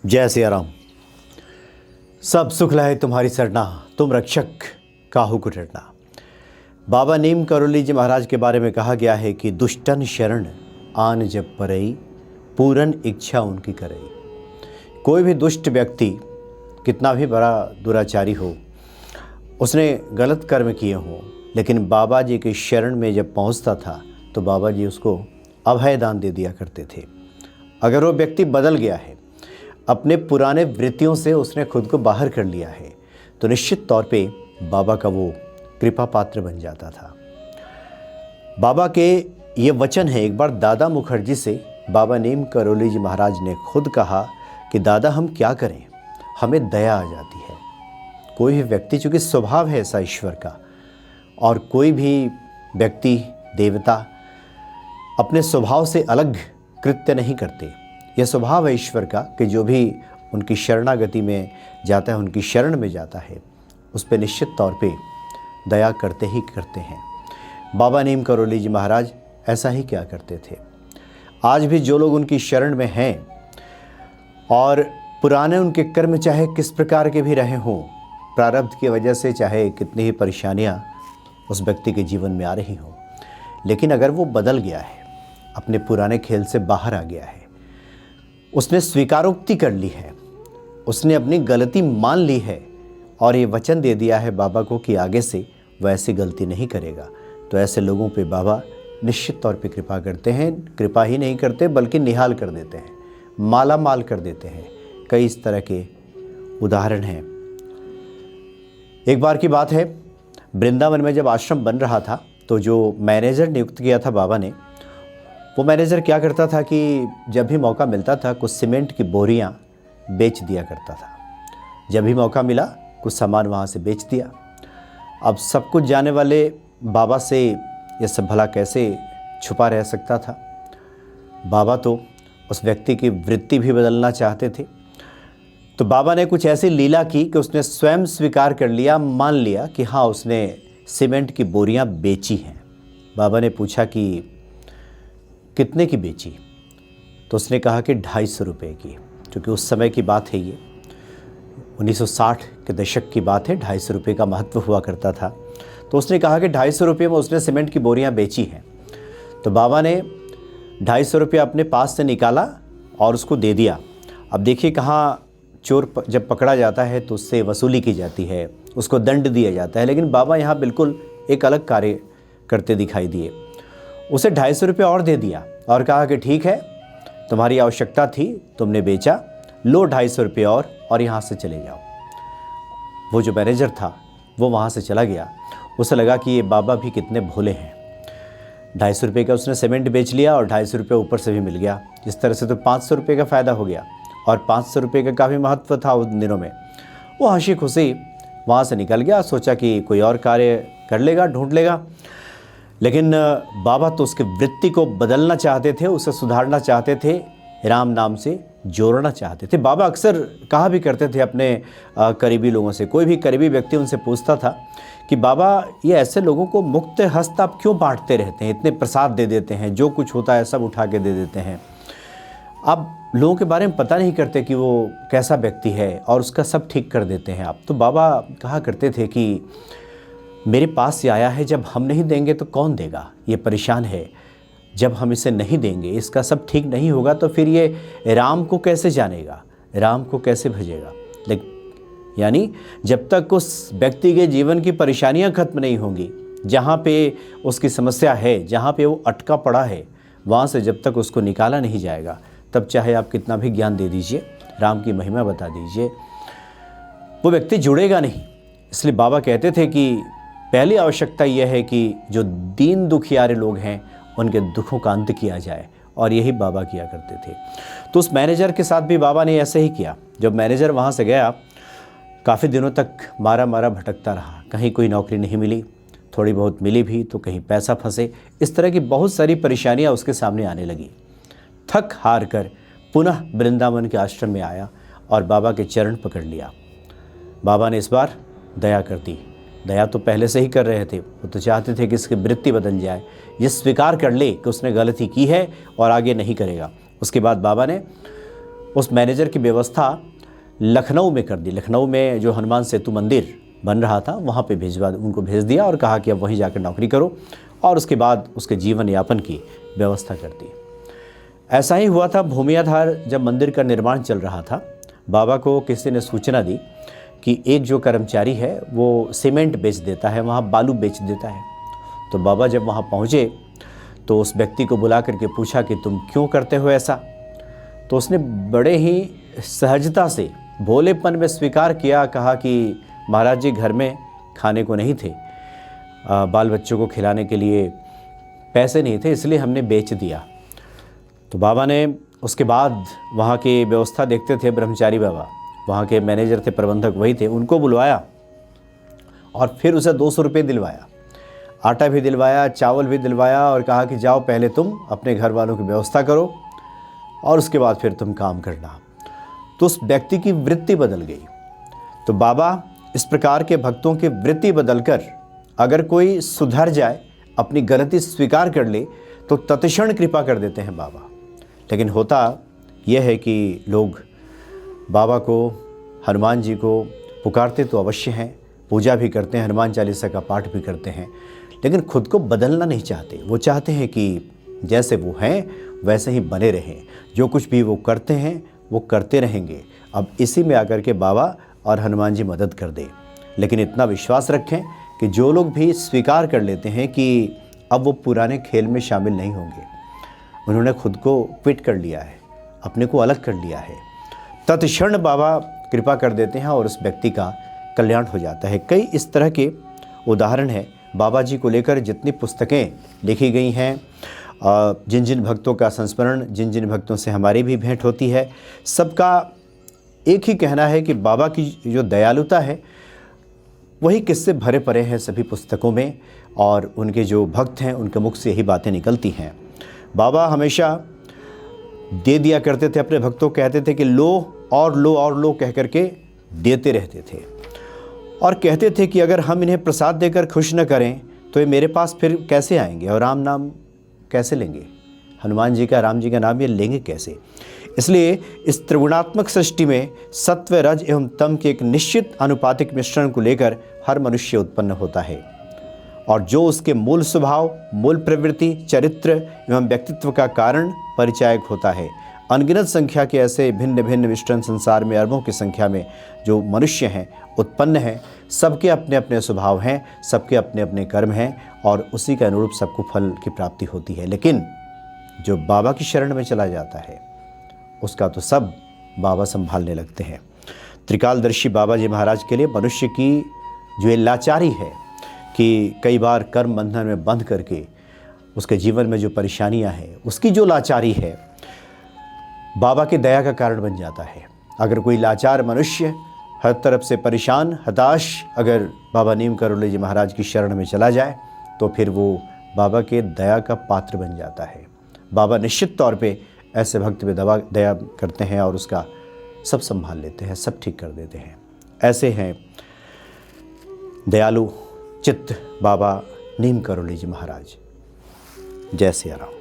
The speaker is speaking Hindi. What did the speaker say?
जय सिया राम। सब सुख लहे तुम्हारी सरना, तुम रक्षक काहू को डरना। बाबा नीम करोली जी महाराज के बारे में कहा गया है कि दुष्टन शरण आन जब परई, पूरन इच्छा उनकी करई। कोई भी दुष्ट व्यक्ति कितना भी बड़ा दुराचारी हो, उसने गलत कर्म किए हों, लेकिन बाबा जी की शरण में जब पहुंचता था तो बाबा जी उसको अभय दान दे दिया करते थे। अगर वो व्यक्ति बदल गया है, अपने पुराने वृत्तियों से उसने खुद को बाहर कर लिया है, तो निश्चित तौर पे बाबा का वो कृपा पात्र बन जाता था। बाबा के ये वचन है, एक बार दादा मुखर्जी से बाबा नीम करोली जी महाराज ने खुद कहा कि दादा हम क्या करें, हमें दया आ जाती है। कोई भी व्यक्ति, चूँकि स्वभाव है ऐसा ईश्वर का, और कोई भी व्यक्ति देवता अपने स्वभाव से अलग कृत्य नहीं करते। यह स्वभाव है ईश्वर का कि जो भी उनकी शरणागति में जाता है, उनकी शरण में जाता है, उस पर निश्चित तौर पे दया करते ही करते हैं। बाबा नीम करोली जी महाराज ऐसा ही क्या करते थे। आज भी जो लोग उनकी शरण में हैं और पुराने उनके कर्म चाहे किस प्रकार के भी रहे हों, प्रारब्ध की वजह से चाहे कितनी ही परेशानियाँ उस व्यक्ति के जीवन में आ रही हों, लेकिन अगर वो बदल गया है, अपने पुराने खेल से बाहर आ गया है, उसने स्वीकारोक्ति कर ली है, उसने अपनी गलती मान ली है और ये वचन दे दिया है बाबा को कि आगे से वह ऐसी गलती नहीं करेगा, तो ऐसे लोगों पे बाबा निश्चित तौर पे कृपा करते हैं। कृपा ही नहीं करते बल्कि निहाल कर देते हैं, माला माल कर देते हैं। कई इस तरह के उदाहरण हैं। एक बार की बात है, वृंदावन में जब आश्रम बन रहा था तो जो मैनेजर नियुक्त किया था बाबा ने, वो मैनेजर क्या करता था कि जब भी मौका मिलता था कुछ सीमेंट की बोरियां बेच दिया करता था। जब भी मौका मिला कुछ सामान वहाँ से बेच दिया। अब सब कुछ जाने वाले बाबा से ये सब भला कैसे छुपा रह सकता था। बाबा तो उस व्यक्ति की वृत्ति भी बदलना चाहते थे, तो बाबा ने कुछ ऐसी लीला की कि उसने स्वयं स्वीकार कर लिया, मान लिया कि हाँ, उसने सीमेंट की बोरियां बेची हैं। बाबा ने पूछा कि कितने की बेची, तो उसने कहा कि 250 रुपये की। क्योंकि उस समय की बात है, ये 1960 के दशक की बात है, 250 रुपये का महत्व हुआ करता था। तो उसने कहा कि 250 रुपये में उसने सीमेंट की बोरियां बेची हैं। तो बाबा ने 250 रुपये अपने पास से निकाला और उसको दे दिया। अब देखिए, कहाँ चोर जब पकड़ा जाता है तो उससे वसूली की जाती है, उसको दंड दिया जाता है, लेकिन बाबा यहाँ बिल्कुल एक अलग कार्य करते दिखाई दिए। उसे 250 रुपये और दे दिया और कहा कि ठीक है, तुम्हारी आवश्यकता थी, तुमने बेचा, लो 250 रुपये और यहाँ से चले जाओ। वो जो मैनेजर था वो वहाँ से चला गया। उसे लगा कि ये बाबा भी कितने भोले हैं। 250 रुपये का उसने सीमेंट बेच लिया और 250 रुपये ऊपर से भी मिल गया। इस तरह से तो 500 रुपये का फ़ायदा हो गया, और 500 रुपये का काफ़ी महत्व था उन दिनों में। वो हंसी खुशी वहाँ से निकल गया, सोचा कि कोई और कार्य कर लेगा, ढूंढ लेगा। लेकिन बाबा तो उसकी वृत्ति को बदलना चाहते थे, उसे सुधारना चाहते थे, राम नाम से जोड़ना चाहते थे। बाबा अक्सर कहा भी करते थे अपने करीबी लोगों से, कोई भी करीबी व्यक्ति उनसे पूछता था कि बाबा, ये ऐसे लोगों को मुक्त हस्त आप क्यों बांटते रहते हैं, इतने प्रसाद दे देते हैं, जो कुछ होता है सब उठा के दे देते हैं, आप लोगों के बारे में पता नहीं करते कि वो कैसा व्यक्ति है और उसका सब ठीक कर देते हैं आप। तो बाबा कहा करते थे कि मेरे पास से आया है, जब हम नहीं देंगे तो कौन देगा, ये परेशान है, जब हम इसे नहीं देंगे, इसका सब ठीक नहीं होगा, तो फिर ये राम को कैसे जानेगा, राम को कैसे भजेगा। लेकिन यानी जब तक उस व्यक्ति के जीवन की परेशानियां खत्म नहीं होंगी, जहाँ पे उसकी समस्या है, जहाँ पे वो अटका पड़ा है, वहाँ से जब तक उसको निकाला नहीं जाएगा, तब चाहे आप कितना भी ज्ञान दे दीजिए, राम की महिमा बता दीजिए, वो व्यक्ति जुड़ेगा नहीं। इसलिए बाबा कहते थे कि पहली आवश्यकता यह है कि जो दीन दुखियारे लोग हैं उनके दुखों का अंत किया जाए, और यही बाबा किया करते थे। तो उस मैनेजर के साथ भी बाबा ने ऐसे ही किया। जब मैनेजर वहाँ से गया, काफ़ी दिनों तक मारा मारा भटकता रहा, कहीं कोई नौकरी नहीं मिली, थोड़ी बहुत मिली भी तो कहीं पैसा फंसे, इस तरह की बहुत सारी परेशानियाँ उसके सामने आने लगी। थक हार कर पुनः वृंदावन के आश्रम में आया और बाबा के चरण पकड़ लिया। बाबा ने इस बार दया कर दी। दया तो पहले से ही कर रहे थे, वो तो चाहते थे कि इसकी वृत्ति बदल जाए, ये स्वीकार कर ले कि उसने गलती की है और आगे नहीं करेगा। उसके बाद बाबा ने उस मैनेजर की व्यवस्था लखनऊ में कर दी। लखनऊ में जो हनुमान सेतु मंदिर बन रहा था वहाँ पे उनको भेज दिया और कहा कि अब वहीं जाकर नौकरी करो, और उसके बाद उसके जीवन यापन की व्यवस्था कर दी। ऐसा ही हुआ था। भूमियाधार जब मंदिर का निर्माण चल रहा था, बाबा को किसी ने सूचना दी कि एक जो कर्मचारी है वो सीमेंट बेच देता है, वहाँ बालू बेच देता है। तो बाबा जब वहाँ पहुँचे तो उस व्यक्ति को बुला करके पूछा कि तुम क्यों करते हो ऐसा। तो उसने बड़े ही सहजता से, भोलेपन में स्वीकार किया, कहा कि महाराज जी, घर में खाने को नहीं थे, बाल बच्चों को खिलाने के लिए पैसे नहीं थे, इसलिए हमने बेच दिया। तो बाबा ने उसके बाद वहाँ की व्यवस्था देखते थे ब्रह्मचारी बाबा, वहाँ के मैनेजर थे, प्रबंधक वही थे, उनको बुलवाया और फिर उसे 200 रुपये दिलवाया, आटा भी दिलवाया, चावल भी दिलवाया, और कहा कि जाओ पहले तुम अपने घर वालों की व्यवस्था करो और उसके बाद फिर तुम काम करना। तो उस व्यक्ति की वृत्ति बदल गई। तो बाबा इस प्रकार के भक्तों की वृत्ति बदलकर, अगर कोई सुधर जाए, अपनी गलती स्वीकार कर ले, तो तत्क्षण कृपा कर देते हैं बाबा। लेकिन होता यह है कि लोग बाबा को, हनुमान जी को पुकारते तो अवश्य हैं, पूजा भी करते हैं, हनुमान चालीसा का पाठ भी करते हैं, लेकिन खुद को बदलना नहीं चाहते। वो चाहते हैं कि जैसे वो हैं वैसे ही बने रहें, जो कुछ भी वो करते हैं वो करते रहेंगे। अब इसी में आकर के बाबा और हनुमान जी मदद कर दे। लेकिन इतना विश्वास रखें कि जो लोग भी स्वीकार कर लेते हैं कि अब वो पुराने खेल में शामिल नहीं होंगे, उन्होंने खुद को क्विट कर लिया है, अपने को अलग कर लिया है, तत्क्षण बाबा कृपा कर देते हैं और उस व्यक्ति का कल्याण हो जाता है। कई इस तरह के उदाहरण हैं। बाबा जी को लेकर जितनी पुस्तकें लिखी गई हैं, जिन जिन भक्तों का संस्मरण, जिन जिन भक्तों से हमारी भी भेंट होती है, सबका एक ही कहना है कि बाबा की जो दयालुता है वही किस्से भरे पड़े हैं सभी पुस्तकों में, और उनके जो भक्त हैं उनके मुख से यही बातें निकलती हैं। बाबा हमेशा दे दिया करते थे अपने भक्तों को, कहते थे कि लो और लो और लो कह करके देते रहते थे, और कहते थे कि अगर हम इन्हें प्रसाद देकर खुश न करें तो ये मेरे पास फिर कैसे आएंगे और राम नाम कैसे लेंगे, हनुमान जी का, राम जी का नाम ये लेंगे कैसे। इसलिए इस त्रिगुणात्मक सृष्टि में सत्व, रज एवं तम के एक निश्चित अनुपातिक मिश्रण को लेकर हर मनुष्य उत्पन्न होता है, और जो उसके मूल स्वभाव, मूल प्रवृत्ति, चरित्र एवं व्यक्तित्व का कारण परिचायक होता है। अनगिनत संख्या के ऐसे भिन्न भिन्न मिश्रण संसार में अरबों की संख्या में जो मनुष्य हैं उत्पन्न हैं। सबके अपने अपने स्वभाव हैं, सबके अपने अपने कर्म हैं, और उसी के अनुरूप सबको फल की प्राप्ति होती है। लेकिन जो बाबा की शरण में चला जाता है उसका तो सब बाबा संभालने लगते हैं। त्रिकालदर्शी बाबा जी महाराज के लिए मनुष्य की जो ये लाचारी है कि कई बार कर्म बंधन में बंध करके उसके जीवन में जो परेशानियां हैं, उसकी जो लाचारी है, बाबा की दया का कारण बन जाता है। अगर कोई लाचार मनुष्य हर तरफ से परेशान, हताश, अगर बाबा नीम करोली जी महाराज की शरण में चला जाए तो फिर वो बाबा के दया का पात्र बन जाता है। बाबा निश्चित तौर पे ऐसे भक्त पे दया करते हैं और उसका सब संभाल लेते हैं, सब ठीक कर देते हैं। ऐसे हैं दयालु चित्त बाबा नीम करोली जी महाराज। जय सिया राम।